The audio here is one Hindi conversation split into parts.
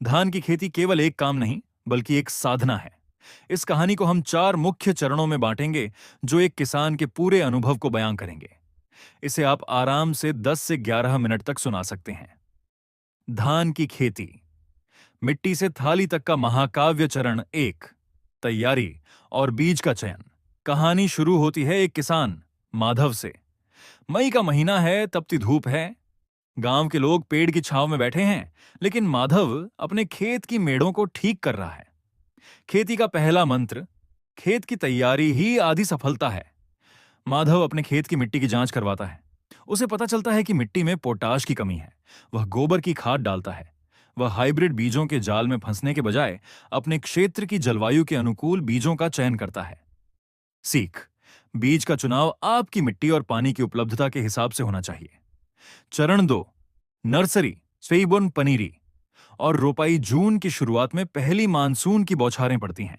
धान की खेती केवल एक काम नहीं, बल्कि एक साधना है। इस कहानी को हम 4 मुख्य चरणों में बांटेंगे, जो एक किसान के पूरे अनुभव को बयां करेंगे। इसे आप आराम से 10 से 11 मिनट तक सुना सकते हैं। धान की खेती, मिट्टी से थाली तक का महाकाव्य चरण 1, तैयारी और बीज का चयन। कहानी शुरू होती है एक किसान माधव से। मई का महीना है, तपती धूप है। गांव के लोग पेड़ की छांव में बैठे हैं, लेकिन माधव अपने खेत की मेड़ों को ठीक कर रहा है। खेती का पहला मंत्र, खेत की तैयारी ही आधी सफलता है। माधव अपने खेत की मिट्टी की जांच करवाता है। उसे पता चलता है कि मिट्टी में पोटाश की कमी है। वह गोबर की खाद डालता है। वह हाइब्रिड बीजों के जाल में फंसने के बजाय अपने क्षेत्र की जलवायु के अनुकूल बीजों का चयन करता है। सीख, बीज का चुनाव आपकी मिट्टी और पानी की उपलब्धता के हिसाब से होना चाहिए। चरण 2, नर्सरी, स्वेइबोन पनीरी और रोपाई। जून की शुरुआत में पहली मानसून की बौछारें पड़ती हैं।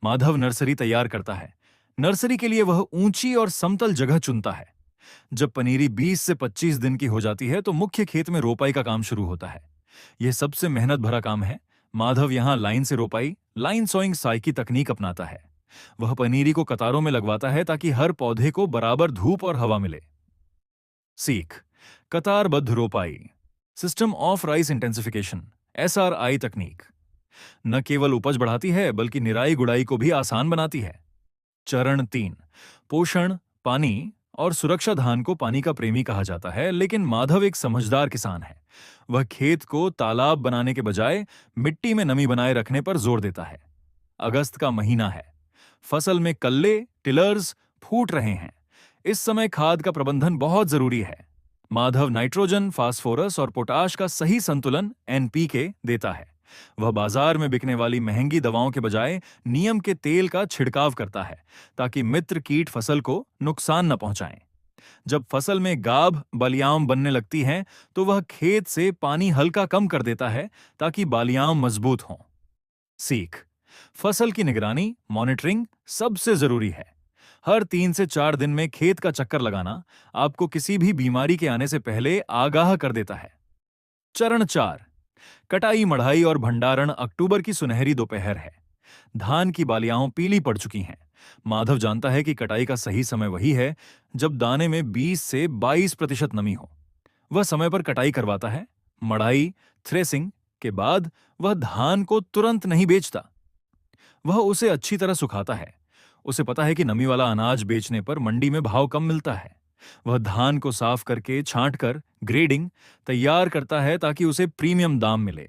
माधव नर्सरी तैयार करता है। नर्सरी के लिए वह ऊंची और समतल जगह चुनता है। जब पनीरी 20 से 25 दिन की हो जाती है तो मुख्य खेत में रोपाई का काम शुरू होता है। यह सबसे मेहनत भरा काम है। माधव यहां लाइन से रोपाई, लाइन सोइंग साई की तकनीक अपनाता है। वह पनीरी को कतारों में लगवाता है ताकि हर पौधे को बराबर धूप और हवा मिले। सीख, कतारबद्ध रोपाई, system of rice intensification, SRI तकनीक न केवल उपज बढ़ाती है, बल्कि निराई गुड़ाई को भी आसान बनाती है। चरण 3, पोषण, पानी और सुरक्षा। धान को पानी का प्रेमी कहा जाता है, लेकिन माधव एक समझदार किसान है। वह खेत को तालाब बनाने के बजाय मिट्टी में नमी बनाए रखने पर जोर देता है। अगस्त का महीना है। फसल में कल्ले, टिलर्स फूट रहे हैं। इस समय खाद का प्रबंधन बहुत जरूरी है। माधव नाइट्रोजन, फास्फोरस और पोटाश का सही संतुलन NPK देता है। वह बाजार में बिकने वाली महंगी दवाओं के बजाय नीम के तेल का छिड़काव करता है, ताकि मित्र कीट फसल को नुकसान न पहुंचाएं। जब फसल में गाभ बालियां बनने लगती हैं, तो वह खेत से पानी हल्का कम कर देता है, ताकि बालियां मजबूत हों। सीख, फसल की निगरानी, मॉनिटरिंग सबसे जरूरी है। हर 3 से 4 दिन में खेत का चक्कर लगाना आपको किसी भी बीमारी के आने से पहले आगाह कर देता है। चरण 4, कटाई, मढ़ाई और भंडारण। अक्टूबर की सुनहरी दोपहर है। धान की बालियां पीली पड़ चुकी हैं। माधव जानता है कि कटाई का सही समय वही है जब दाने में 20 से 22% नमी हो। वह समय पर कटाई करवाता है। मढ़ाई, थ्रेसिंग के बाद वह धान को तुरंत नहीं बेचता। वह उसे अच्छी तरह सुखाता है। उसे पता है कि नमी वाला अनाज बेचने पर मंडी में भाव कम मिलता है। वह धान को साफ करके, छांटकर ग्रेडिंग तैयार करता है, ताकि उसे प्रीमियम दाम मिले।